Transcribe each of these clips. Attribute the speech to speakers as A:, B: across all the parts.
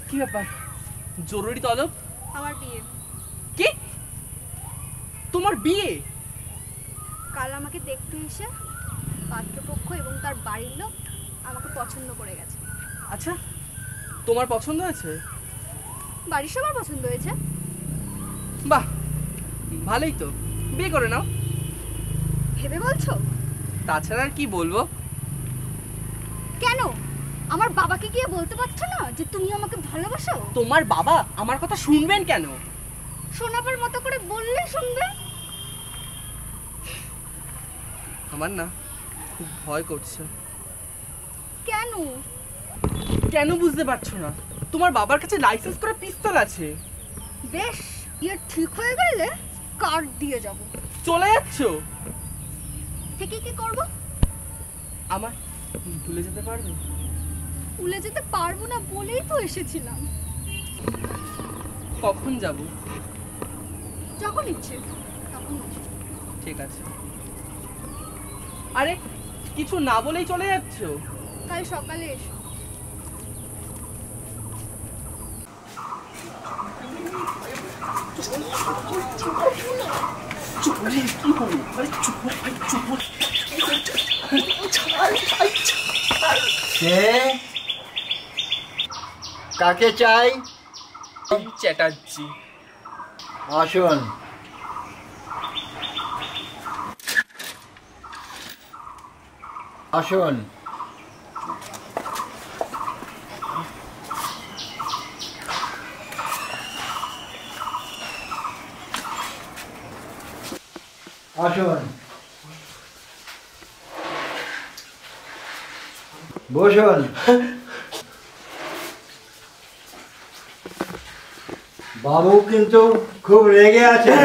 A: কি ব্যাপার? জরুরি তলব?
B: আমার বিয়ে।
A: কি? তোমার বিয়ে?
B: কাল আমাকে দেখতে এসে পাত্রপক্ষ এবং তার বাড়ির লোক আমাকে পছন্দ করে গেছে।
A: আচ্ছা, তোমার পছন্দ হয়েছে?
B: বাড়ির সবার পছন্দ হয়েছে।
A: বাহ, ভালোই তো, বিয়ে করে নাও।
B: ভেবে বলছো?
A: তাছাড়া আর কি বলবো।
B: কেন আমার বাবাকে গিয়ে বলতে পারছো না যে তুমি আমাকে ভালোবাসো?
A: তোমার বাবা আমার কথা শুনবেন কেন?
B: শোনাবার মতো করে বললে শুনবে।
A: আমার না খুব ভয় করছে।
B: কেন?
A: কেন বুঝতে পারছো না? তোমার বাবার কাছে লাইসেন্স করা পিস্তল আছে।
B: বেশ, বিয়ে ঠিক হয়ে গেলে কার্ড দিয়ে যাব।
A: চলে যাচ্ছ?
B: থেকে কি করব?
A: আমার ভুলে যেতে পারবে?
B: ভুলে যেতে পারবো না বলেই তো এসেছিলাম।
A: কখন যাব?
B: যখন ইচ্ছে তখন।
A: ঠিক আছে। আরে কিছু না বলেই চলে যাচ্ছ?
B: কাল সকালে এসো।
C: কাকে চাই?
A: চ্যাটার্জি।
C: আসুন। আসুন। আসুন, বসুন। বাবু কিন্তু খুব রেগে আছে।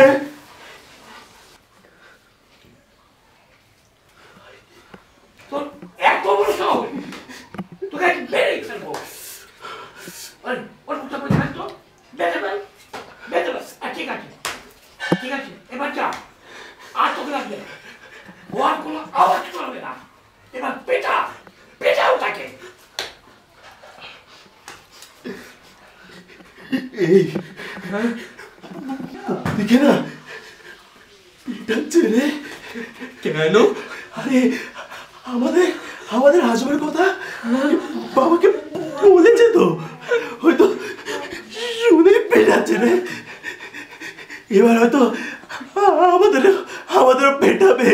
D: এই দেখে না, পিটাচ্ছে রে। কেন? আরে আমাদের আমাদের আসবার কথা বাবাকে বলেছে তো, হয়তো শুনেই পেটাচ্ছে রে। এবার হয়তো আমাদের পেটাবে,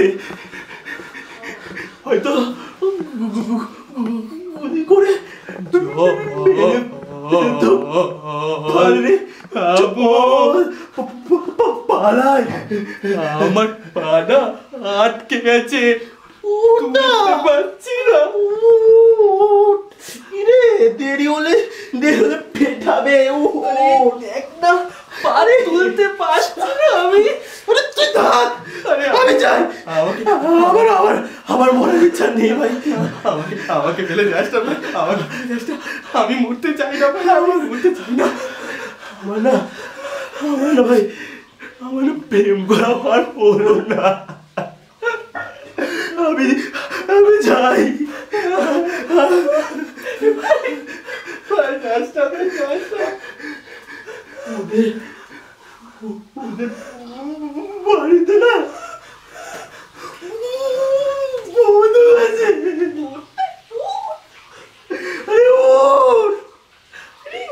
D: হয়তো গুলি করে পালায়। আমার পাড়া আটকে গেছে, পারছি না। দেরি হলে পেটাবে। একটা পারে তুলতে পারছি না আমি। তুই থাক, আমি যাই। আমার মরার ইচ্ছা নেই ভাই। আমাকে ফেলে যাস না ভাই, আমাকে ফেলে যাস না। আমি মরতে চাই না ভাই, আমি মরতে চাই না। আমার না ভাই, আমার প্রেম করা আর হলো না। আমি যাই। ওদের বাড়িতে না বন্ধু আছে।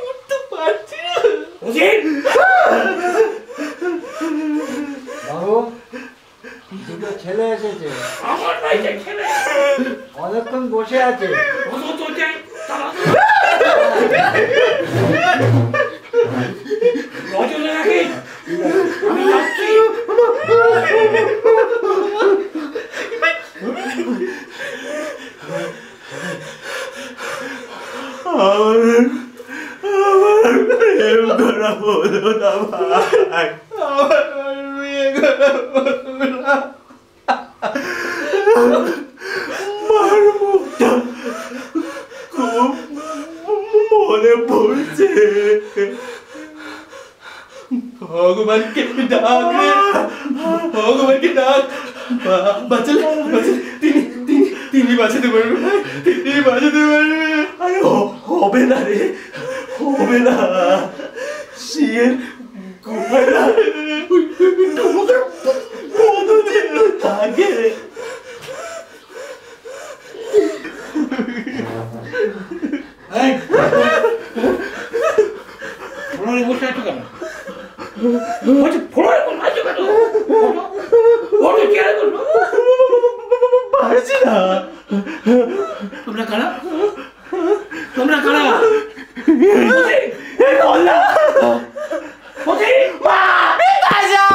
D: উঠতে পারছি না।
C: বাবু, দুটো ছেলে এসেছে, অনেকক্ষণ বসে আছে।
D: আমার প্রেম করা হলো না ভাই, আমার বিয়ে করা হলো না। মার মুখটা খুব মনে পড়ছে। ভগবানকে ডাক রে, ভগবানকে ডাক। বাঁচালে তিনি বাঁচাতে পারবে, তিনি বাঁচাতে পারবে। আরে হবে না রে, হবে হবে না, সিংহের গুহায় না তোমাদের পদচিহ্ন থাকে।
E: এই, ফ্লোরে বসে আছো কেন? বলছি ফ্লোরে বসে আছো কেন? বলো চেয়ারে বসো।
D: পারছি না।
E: তোমরা কারা? তোমরা কারা?
D: এই বল না।
E: বলছি,
D: মা! বিপাশা!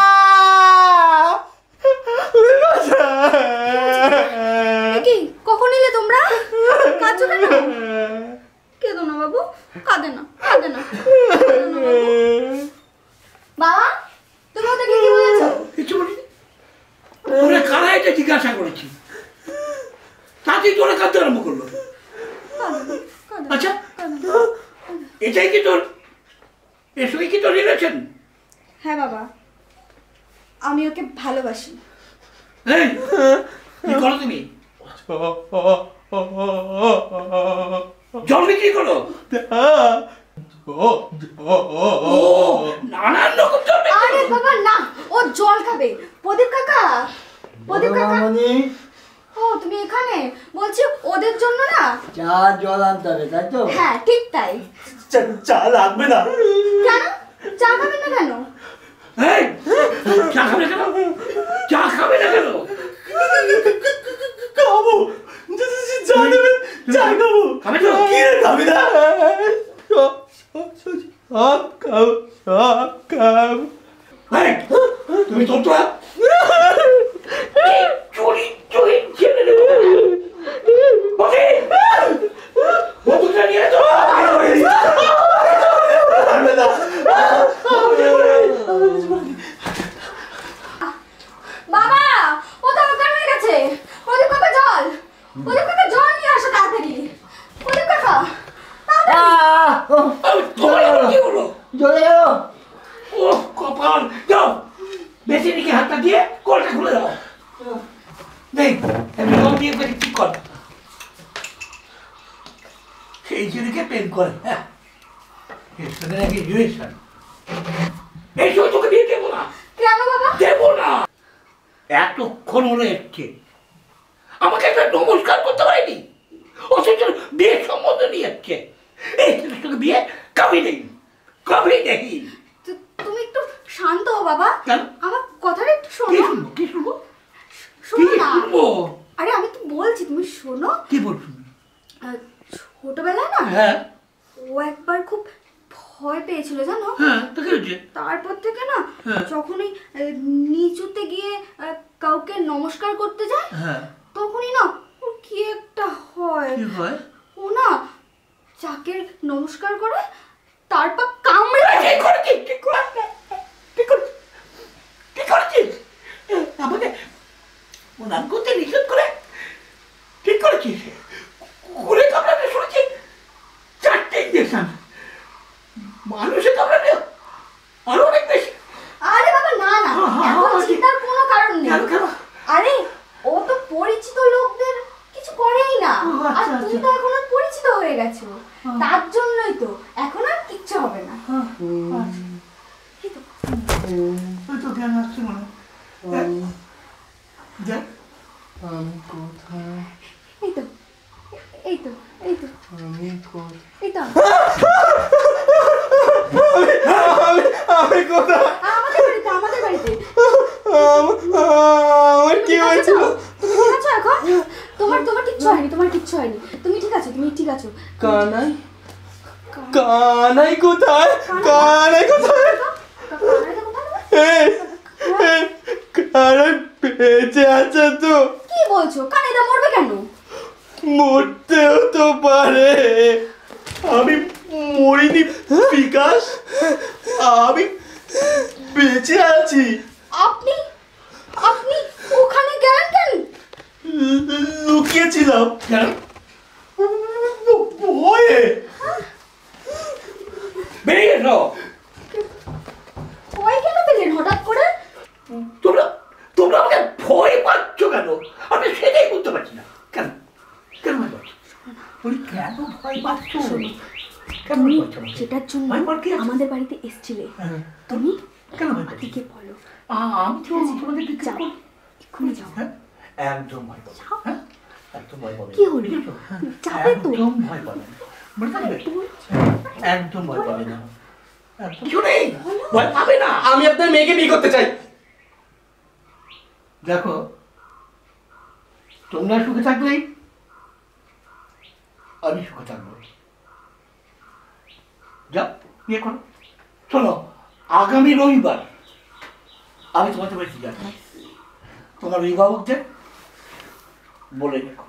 D: বিপাশা!
B: কি কখন এলে তোমরা? কাঁদছো কেন? কেঁদো না বাবু, কাঁদে না, কাঁদে না। বাবা, তুমি ওদেরকে কি বলেছো?
E: কিছু বলিনি। তোমরা কারা এটা জিজ্ঞাসা করেছি, তাতেই তোরা কাঁদতে আরম্ভ করলো। আচ্ছা, এটাই কি তোর, এর সঙ্গে কি তোর রিলেশন?
B: হ্যাঁ বাবা, আমি ওকে ভালোবাসি।
E: এই, কি করো তুমি? জল বিক্রি করো? ও, নানান রকম জল বিক্রি
B: আরে
E: করো।
B: বাবা না, ও জল খাবে। প্রদীপ কাকা, প্রদীপ কাকা,
C: মামনি,
B: ও তুমি এখানে? বলছি ওদের জন্য না।
C: চা জল আনতে হবে, তাই তো?
B: হ্যাঁ ঠিক তাই।
D: চা লাগবে না।
B: কেন চা খাবেন না কেন?
E: এই, চা খাবে না কেন? চা খাবে না কেন?
D: খাবো, চা দেবে, চা খাবো।
E: খাবে তো?
D: কি রে খাবি না? সব খাবো, সব খাবো।
E: এই, তুমি তো চুরি চুরি ছেড়ে দেবো। বসে, বন্ধুটা নিয়ে তো
D: পারবে না।
B: বাবা, ও তো অজ্ঞান হয়ে গেছে। প্রদীপ কাকা জল, প্রদীপ কাকা জল নিয়ে আসো তাড়াতাড়ি। প্রদীপ কাকা তাড়াতাড়ি।
E: তোমার আবার কি হলো?
C: চলে গেল।
E: ও কপাল, যাও বেসিনিকে হাতটা দিয়ে কলটা খুলে দাও। দেখ, আমি জল দিয়ে পেরে ঠিক কর। সেই ছেলেকে প্রেম করে, হ্যাঁ, এর সঙ্গে নাকি রিলেশন। এই সময় তোকে বিয়ে দেবো না,
B: কেন বাবা?
E: দেবো না। এতক্ষণ হলো এসছে, আমাকে একটা নমস্কার করতে পারেনি, অথচ বিয়ের সম্বন্ধ নিয়ে যাচ্ছে। এই ছেলের সঙ্গে বিয়ে কবে নেই, কবে নেই।
B: তুমি একটু শান্ত হও বাবা।
E: কেন?
B: আমার কথাটা একটু
E: কি
B: শোনো।
E: শুনবো, কি শুনবো,
B: শোনো
E: কি
B: না।
E: শুনবো?
B: আরে আমি তো বলছি, তুমি শোনো।
E: কি বলছো?
B: ছোটবেলায় না
E: হ্যাঁ
B: ও একবার খুব ভয় পেয়েছিল জানো।
E: হ্যাঁ, তো কি হয়েছে?
B: তারপর থেকে না
E: হ্যাঁ।
B: যখনই নিচুতে গিয়ে কাউকে নমস্কার করতে যায়
E: হ্যাঁ,
B: তখনই না ওর কি একটা হয়।
E: কি হয়?
B: ও না যাকে নমস্কার করে তারপর কামড়ে
E: ঠিক করেছিস, ঠিক করেছিস, ঠিক করেছিস, ঠিক করেছিস। আমাকে প্রণাম করতে নিষেধ করে ঠিক করেছিস। কুকুরে কামড়াতে শুনেছি 4টে ইঞ্জেকশন, মানুষে কামড়াতে আরো অনেক বেশি।
B: আরে বাবা না না, এখন চিন্তার কোনো কারণ নেই।
E: কেন কেন?
B: আরে ও তো পরিচিত লোকদের কিছু করেই না।
E: ও, আচ্ছা,
B: আর তুমি তো এখন আর পরিচিত হয়ে গেছো, তার জন্যই তো এখন আর কিচ্ছু হবে না। এই তো।
E: ওই তো জ্ঞান আসছে মনে হয়। দেখ,
C: আমি কোথায়,
B: এই তো এই তো এই তো
C: আমি কোথায়?
B: এই তো
D: আমি কোথায়?
B: আমাদের বাড়িতে
D: আমার কি হয়েছিল?
B: তুমি ঠিক আছো এখন? তোমার কিচ্ছু হয়নি, তোমার কিচ্ছু হয়নি। তুমি ঠিক আছো, তুমি ঠিক আছো।
D: কানাই, কানাই কোথায়? কানাই কোথায়?
B: কানাইটা কোথায় তোমার?
D: এই, কানাই বেঁচে আছে তো?
B: কি বলছো? কানাইটা মরবে কেন?
D: মরতেও তো পারে। আমি মরিনি বিকাশ, আমি বেঁচে আছি।
B: আপনি আপনি ওখানে গেলেন কেন?
D: লুকিয়েছিলাম
E: কেন?
D: ভয়ে।
E: বেরিয়ে এসো।
B: ভয় কেন পেলেন হঠাৎ করে?
E: তোমরা তোমরা আমাকে ভয় পাচ্ছ কেন? আমি সেটাই বুঝতে পারছি না। কেন কেন ভয় পাচ্ছ? বলি কেন ভয় পাচ্ছ? কেন
B: তুমি
E: ভয় পাচ্ছ আমাকে?
B: সেটার জন্য
E: ভয় পাওয়ার কি আছে?
B: আমাদের বাড়িতে এসেছিলে।
E: হ্যাঁ।
B: তুমি
E: কেন ভয় পাচ্ছ?
B: দিকে বলো।
E: আমি ঠিক আছি, তোমাদের কি
B: যাও, এক্ষুনি যাও।
E: হ্যাঁ? একদম ভয় পাবে না,
B: যাও।
E: হ্যাঁ? একদম ভয় পাবে না।
B: কি হলো?
E: বুঝেছো?
B: যাবে তো।
E: একদম ভয় পাবে না। মনে থাকবে?
B: তুমি-
E: একদম ভয় পাবে না। একদম- কিছু নেই, ভয় পাবে না।
D: আমি আপনার মেয়েকে বিয়ে করতে চাই।
E: দেখো, তোমরা সুখে থাকলেই আমি সুখে থাকবো। যাও, বিয়ে করো। শোনো, আগামী রবিবার আমি তোমাদের বাড়িতে যাবো। তোমার অভিভাবকদের বলে রেখো।